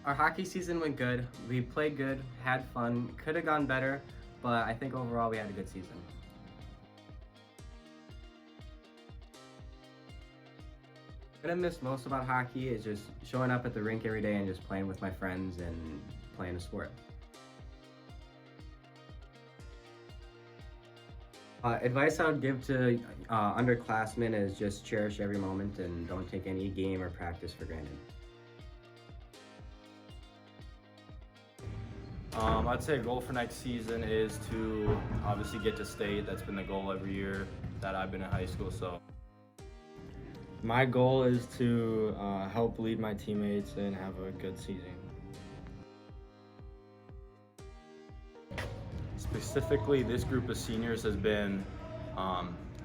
Our hockey season went good. We played good, had fun, could have gone better, but I think overall we had a good season. What I miss most about hockey is just showing up at the rink every day and just playing with my friends and playing a sport. Advice I would give to underclassmen is just cherish every moment and don't take any game or practice for granted. I'd say a goal for next season is to obviously get to state. That's been the goal every year that I've been in high school. So my goal is to help lead my teammates and have a good season. specifically, this group of seniors has been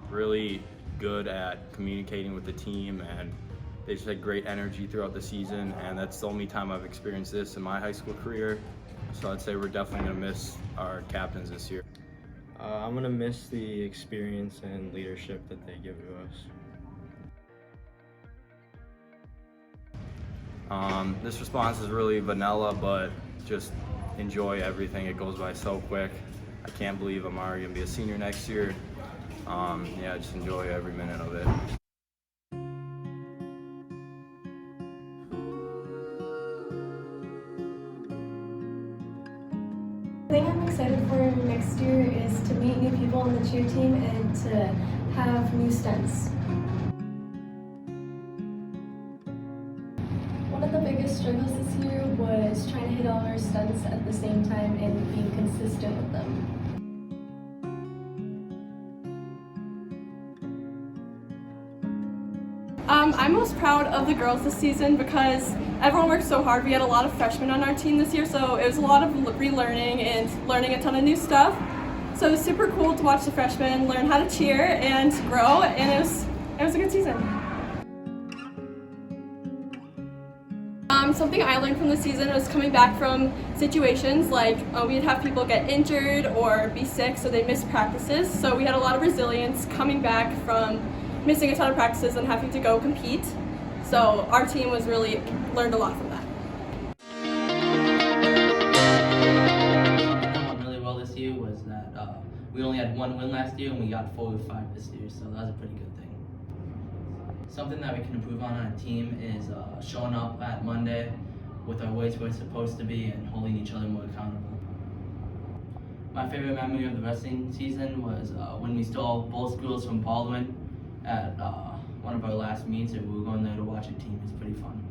really good at communicating with the team, and they just had great energy throughout the season, and that's the only time I've experienced this in my high school career. So I'd say we're definitely going to miss our captains this year. I'm going to miss the experience and leadership that they give to us. This response is really vanilla, but just enjoy everything. It goes by so quick. I can't believe I'm already going to be a senior next year. Yeah, just enjoy every minute of it. The thing I'm excited for next year is to meet new people on the cheer team and to have new stunts. One of the biggest struggles this year was trying to hit all our stunts at the same time and being consistent with them. I'm most proud of the girls this season because everyone worked so hard. We had a lot of freshmen on our team this year, so it was a lot of relearning and learning a ton of new stuff. So it was super cool to watch the freshmen learn how to cheer and grow, and it was a good season. Something I learned from the season was coming back from situations like we'd have people get injured or be sick, so they missed practices. So we had a lot of resilience coming back from missing a ton of practices and having to go compete. So our team was really learned a lot from that. What went really well this year was that we only had one win last year and we got 4 or 5 this year, so that was a pretty good thing. Something that we can improve on our team is showing up at Monday with our weights where it's supposed to be and holding each other more accountable. My favorite memory of the wrestling season was when we stole both girls from Baldwin at one of our last meets, and we were going there to watch a team. It's pretty fun.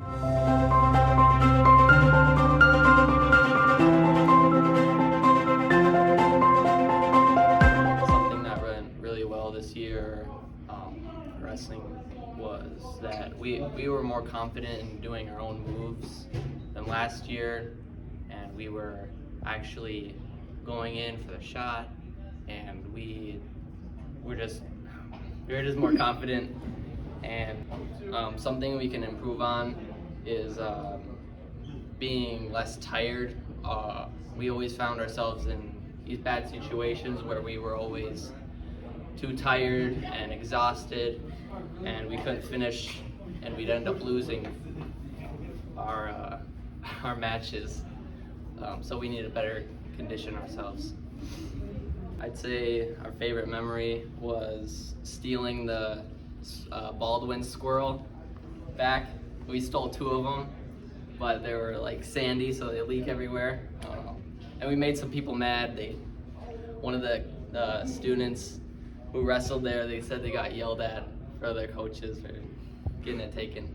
Something that went really well this year, wrestling, was that we were more confident in doing our own moves than last year, and we were actually going in for the shot, and we were just more confident. And something we can improve on is being less tired. We always found ourselves in these bad situations where we were always too tired and exhausted, and we couldn't finish, and we'd end up losing our matches. So we need to better condition ourselves. I'd say our favorite memory was stealing the Baldwin squirrel back. We stole 2 of them, but they were like sandy, so they leak everywhere. And we made some people mad. One of the students who wrestled there, they said they got yelled at for their coaches for getting it taken.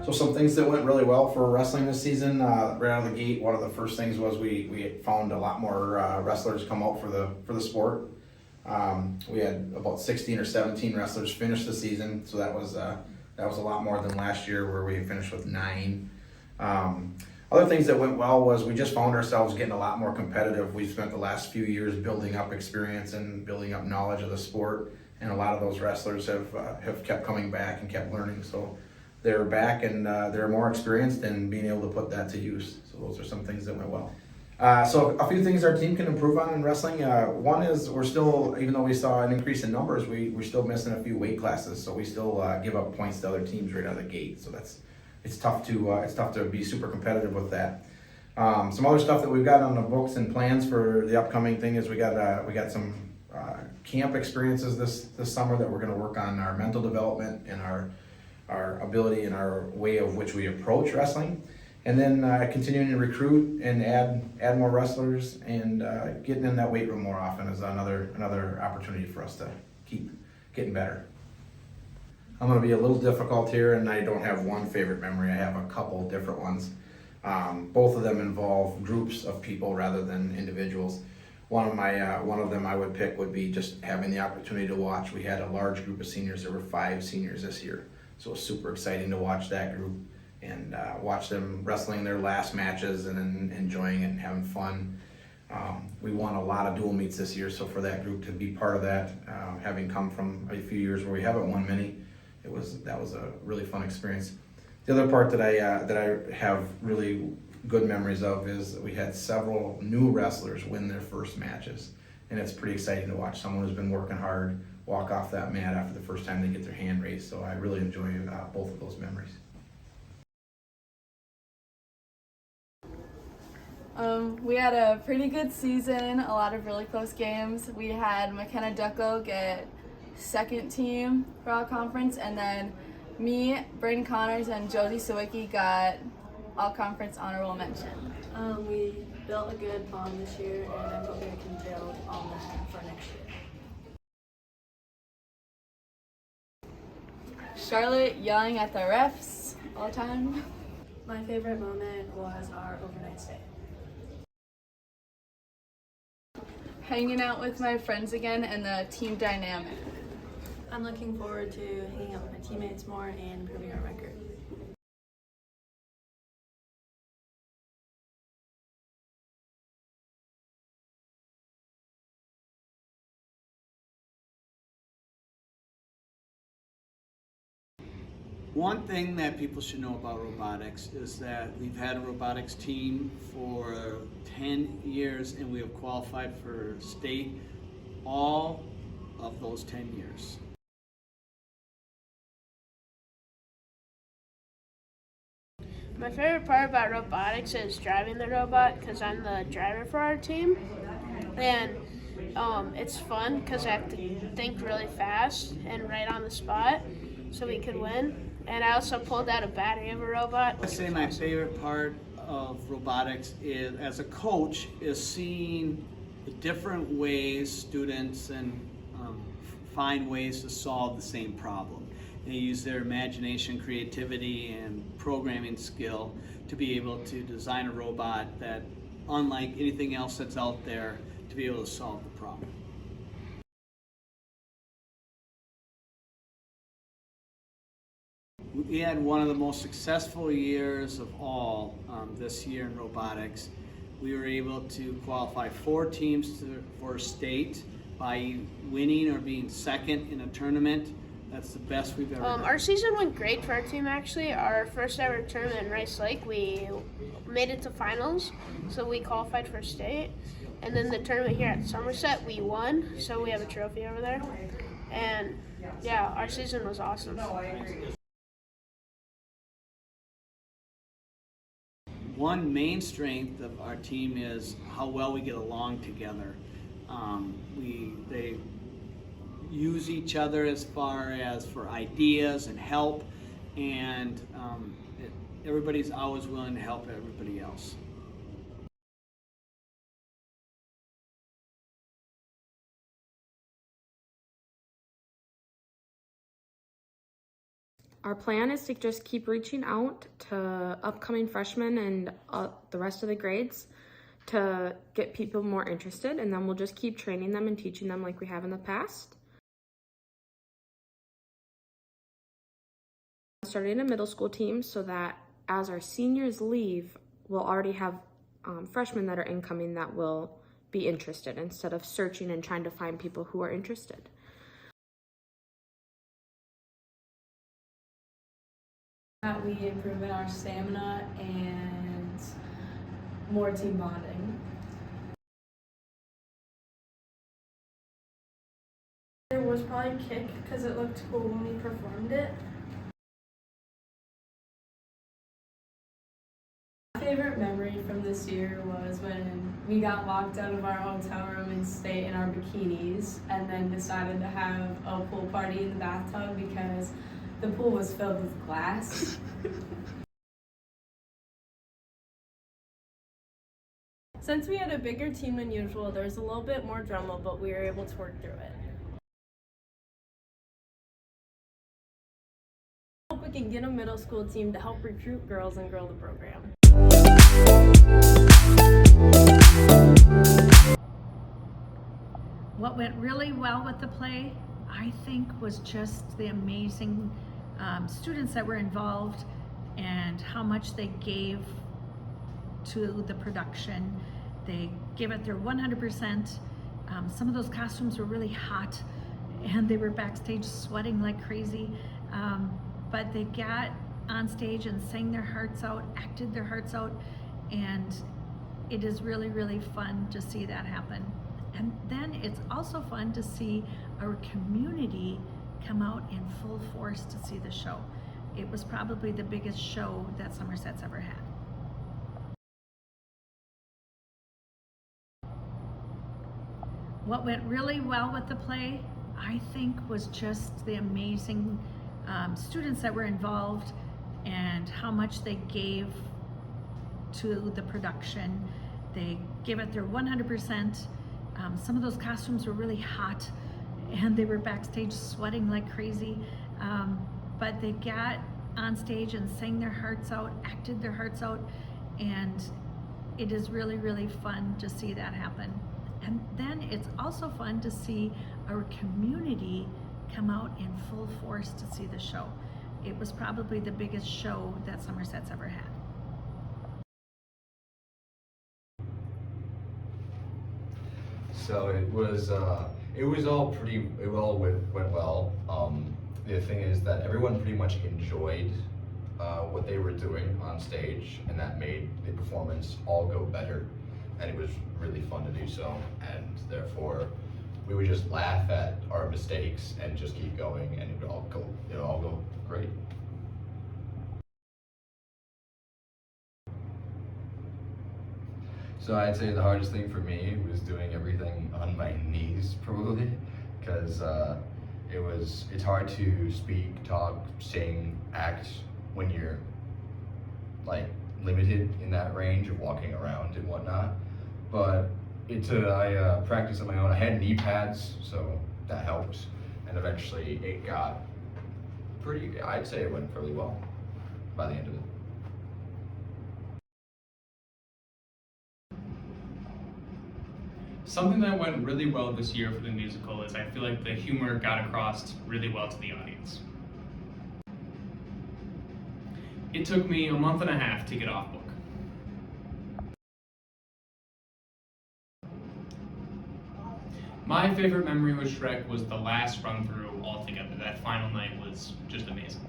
So some things that went really well for wrestling this season, right out of the gate, one of the first things was we found a lot more wrestlers come out for the sport. We had about 16 or 17 wrestlers finish the season, so that was a lot more than last year where we finished with 9. Other things that went well was we just found ourselves getting a lot more competitive. We spent the last few years building up experience and building up knowledge of the sport, and a lot of those wrestlers have kept coming back and kept learning. So they're back and they're more experienced and being able to put that to use. So those are some things that went well. So a few things our team can improve on in wrestling. One is we're still, even though we saw an increase in numbers, we're still missing a few weight classes. So we still give up points to other teams right out of the gate. So it's tough to be super competitive with that. Some other stuff that we've got on the books and plans for the upcoming thing is we got some camp experiences this summer that we're going to work on our mental development and our ability and our way of which we approach wrestling. And then continuing to recruit and add more wrestlers and getting in that weight room more often is another opportunity for us to keep getting better. I'm going to be a little difficult here, and I don't have one favorite memory. I have a couple different ones. Both of them involve groups of people rather than individuals. One of them I would pick would be just having the opportunity to watch. We had a large group of seniors. There were 5 seniors this year, so it was super exciting to watch that group and watch them wrestling their last matches and then enjoying it and having fun. We won a lot of dual meets this year, so for that group to be part of that, having come from a few years where we haven't won many, that was a really fun experience. The other part that I have really good memories of is that we had several new wrestlers win their first matches, and it's pretty exciting to watch someone who's been working hard walk off that mat after the first time they get their hand raised. So I really enjoy both of those memories. We had a pretty good season, a lot of really close games. We had McKenna Ducko get second team for our conference, and then me, Brayden Connors, and Josie Sawicki got all conference honorable mention. We built a good bond this year, and I hope we can build on that for next year. Charlotte yelling at the refs all the time. My favorite moment was our overnight stay. Hanging out with my friends again and the team dynamic. I'm looking forward to hanging out with my teammates more and improving our record. One thing that people should know about robotics is that we've had a robotics team for 10 years and we have qualified for state all of those 10 years. My favorite part about robotics is driving the robot because I'm the driver for our team. And it's fun because I have to think really fast and right on the spot so we could win. And I also pulled out a battery of a robot. I'd say my favorite part of robotics is, as a coach, is seeing the different ways students find ways to solve the same problem. They use their imagination, creativity, and programming skill to be able to design a robot that, unlike anything else that's out there, to be able to solve the problem. We had one of the most successful years of all this year in robotics. We were able to qualify 4 teams for state by winning or being second in a tournament. That's the best we've ever done. Our season went great for our team, actually. Our first ever tournament in Rice Lake, we made it to finals, so we qualified for state. And then the tournament here at Somerset, we won, so we have a trophy over there. And yeah, our season was awesome. One main strength of our team is how well we get along together. They use each other as far as for ideas and help, and everybody's always willing to help everybody else. Our plan is to just keep reaching out to upcoming freshmen and the rest of the grades to get people more interested, and then we'll just keep training them and teaching them like we have in the past. Starting a middle school team so that as our seniors leave, we'll already have freshmen that are incoming that will be interested instead of searching and trying to find people who are interested. We improve in our stamina and more team bonding. There was probably kick because it looked cool when we performed it. My favorite memory from this year was when we got locked out of our hotel room and stayed in our bikinis and then decided to have a pool party in the bathtub because the pool was filled with glass. Since we had a bigger team than usual, there was a little bit more drama, but we were able to work through it. I hope we can get a middle school team to help recruit girls and grow the program. What went really well with the play, I think, was just the amazing students that were involved and how much they gave to the production. They gave it their 100%. Some of those costumes were really hot and they were backstage sweating like crazy, but they got on stage and sang their hearts out, acted their hearts out, and it is really, really fun to see that happen. And then it's also fun to see our community come out in full force to see the show. It was probably the biggest show that Somerset's ever had. What went really well with the play, I think, was just the amazing students that were involved and how much they gave to the production. They gave it their 100%. Some of those costumes were really hot and they were backstage sweating like crazy, but they got on stage and sang their hearts out, acted their hearts out, and it is really, really fun to see that happen. And then it's also fun to see our community come out in full force to see the show. It was probably the biggest show that Somerset's ever had. So it was all went well. The thing is that everyone pretty much enjoyed what they were doing on stage, and that made the performance all go better. And it was really fun to do so, and therefore we would just laugh at our mistakes and just keep going, and it would all go great. So I'd say the hardest thing for me was doing everything on my knees, probably, because it's hard to speak, talk, sing, act when you're like limited in that range of walking around and whatnot. But I practiced on my own. I had knee pads, so that helped, and eventually it got I'd say it went fairly well by the end of it. Something that went really well this year for the musical is I feel like the humor got across really well to the audience. It took me a month and a half to get off book. My favorite memory with Shrek was the last run through altogether. That final night was just amazing.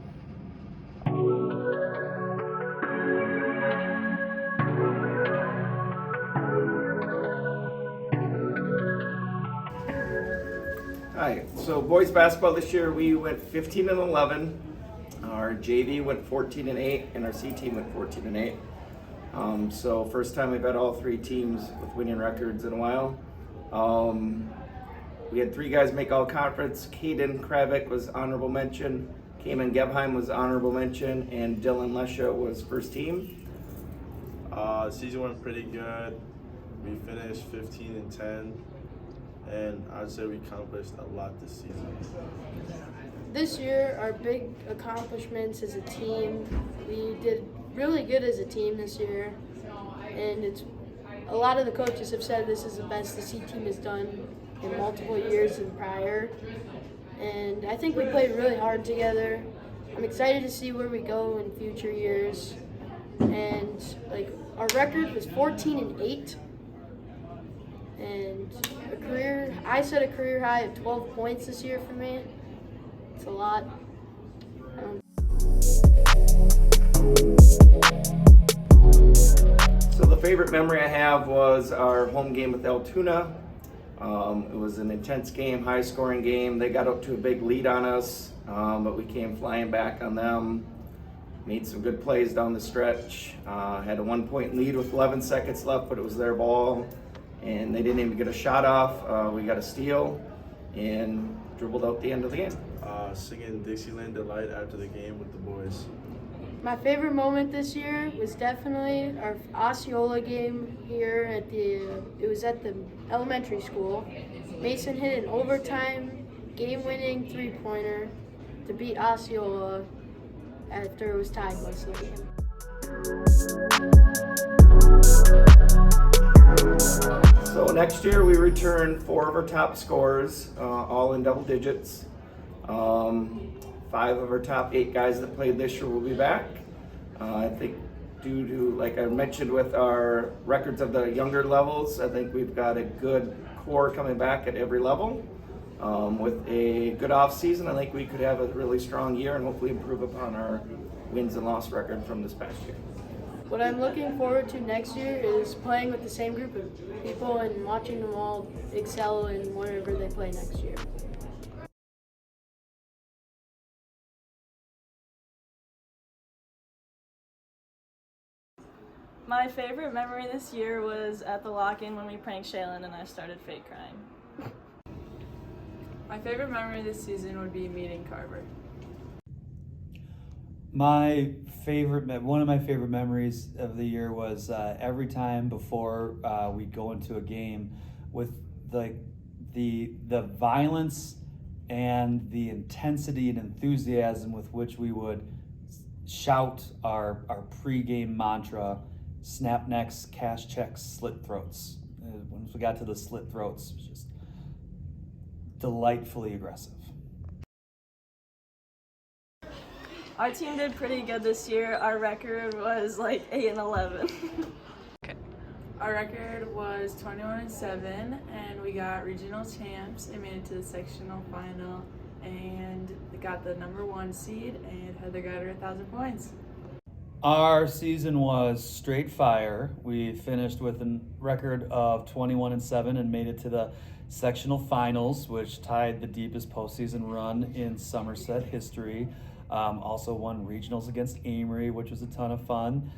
Hi, so boys basketball this year we went 15-11. Our JV went 14-8, and our C team went 14-8. So first time we've had all three teams with winning records in a while. We had three guys make all conference. Caden Kravik was honorable mention. Cayman Gebheim was honorable mention, and Dylan Lesha was first team. Season went pretty good. We finished 15-10. And I'd say we accomplished a lot this season. This year, our big accomplishments as a team, we did really good as a team this year. And a lot of the coaches have said this is the best the C team has done in multiple years and prior. And I think we played really hard together. I'm excited to see where we go in future years. And our record was 14-8. And I set a career high of 12 points this year for me. It's a lot. So the favorite memory I have was our home game with Altoona. It was an intense game, high scoring game. They got up to a big lead on us, but we came flying back on them. Made some good plays down the stretch. Had a 1-point lead with 11 seconds left, but it was their ball, and they didn't even get a shot off. We got a steal and dribbled out the end of the game. Singing Dixieland Delight after the game with the boys. My favorite moment this year was definitely our Osceola game here it was at the elementary school. Mason hit an overtime game-winning three-pointer to beat Osceola after it was tied most of the game. So next year we return 4 of our top scorers, all in double digits. 5 of our top 8 guys that played this year will be back. I think due to, like I mentioned with our records of the younger levels, I think we've got a good core coming back at every level. With a good off season, I think we could have a really strong year and hopefully improve upon our wins and loss record from this past year. What I'm looking forward to next year is playing with the same group of people and watching them all excel in wherever they play next year. My favorite memory this year was at the lock-in when we pranked Shaylin and I started fake crying. My favorite memory this season would be meeting Carver. One of my favorite memories of the year was every time before we go into a game with the violence and the intensity and enthusiasm with which we would shout our pregame mantra, snap necks, cash checks, slit throats. Once we got to the slit throats, it was just delightfully aggressive. Our team did pretty good this year. Our record was like 8-11. Our record was 21-7, and we got regional champs and made it to the sectional final, and we got the #1 seed, and Heather got her 1,000 points. Our season was straight fire. We finished with a record of 21-7 and made it to the sectional finals, which tied the deepest postseason run in Somerset history. Also won regionals against Amory, which was a ton of fun.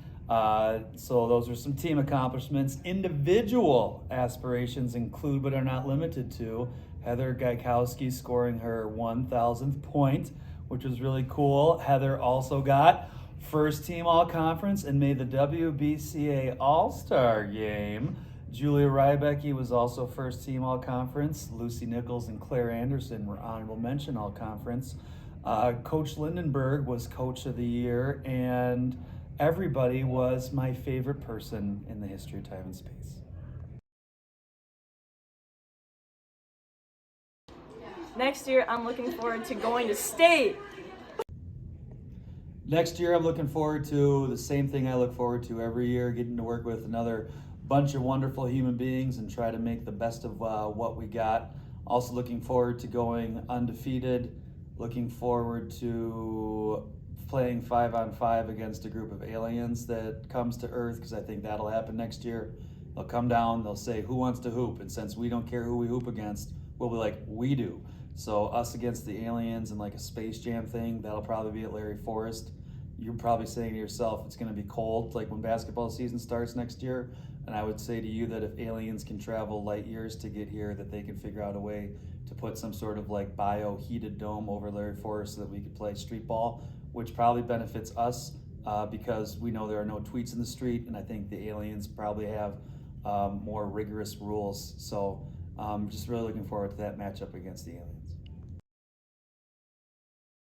So those are some team accomplishments. Individual aspirations include, but are not limited to, Heather Gaikowski scoring her 1,000th point, which was really cool. Heather also got first team all-conference and made the WBCA All-Star game. Julia Rybecki was also first team all-conference. Lucy Nichols and Claire Anderson were honorable mention all-conference. Coach Lindenberg was coach of the year, and everybody was my favorite person in the history of time and space. Next year, I'm looking forward to going to state. Next year, I'm looking forward to the same thing I look forward to every year, getting to work with another bunch of wonderful human beings and try to make the best of what we got. Also looking forward to going undefeated, looking forward to playing 5-on-5 against a group of aliens that comes to Earth, because I think that'll happen next year. They'll come down, they'll say, who wants to hoop? And since we don't care who we hoop against, we'll be like, we do. So us against the aliens and like a Space Jam thing, that'll probably be at Larry Forest. You're probably saying to yourself, it's gonna be cold, like when basketball season starts next year. And I would say to you that if aliens can travel light years to get here, that they can figure out a way to put some sort of like bio-heated dome over Larry Forest so that we could play street ball, which probably benefits us because we know there are no tweets in the street, and I think the aliens probably have more rigorous rules. So just really looking forward to that matchup against the aliens.